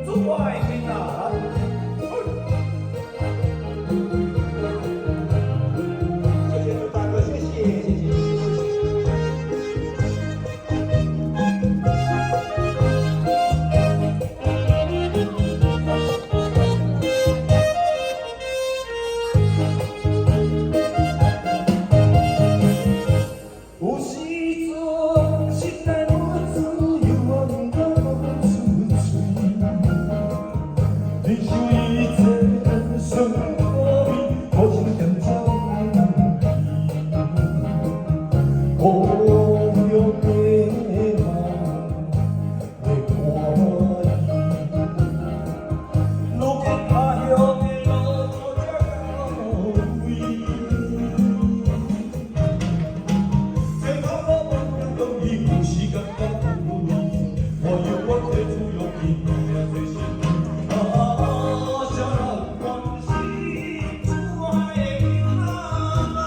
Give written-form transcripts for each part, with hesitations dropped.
祝爱平安。谢谢大哥，谢谢谢谢。有时阵心内无自由，我敢讲出嘴。你想伊这算可味，好心点照顾。无用的梦来看伊，路过他乡的路途才到位。有时感觉不对，我要我提出勇气，做心啊，啥人关心主爱的啊？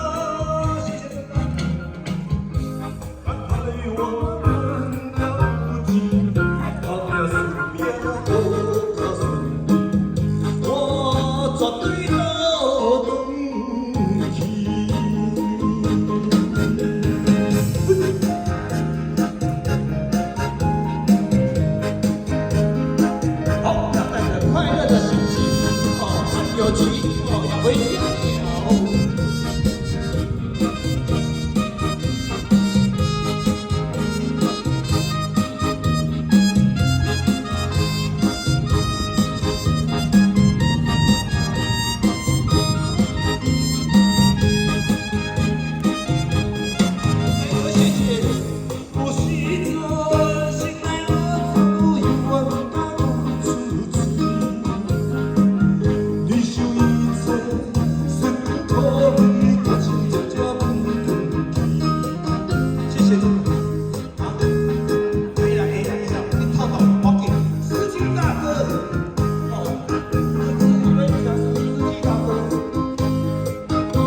谢谢大家，看来我们了不起，看了身边都告诉你，我绝对都懂起。有情我要回家了。谢谢。有时阵心内无自由，我不敢讲出嘴。你想伊这酸可味，我心渐渐不断去。谢谢你。啊，可以了，可以了，可以了，你套套我给司机大哥。哦，司机大哥。哦，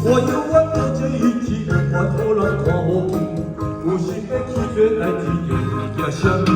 我有我的这一天，我突然看无见，有时要拒绝来拒绝，惊什么？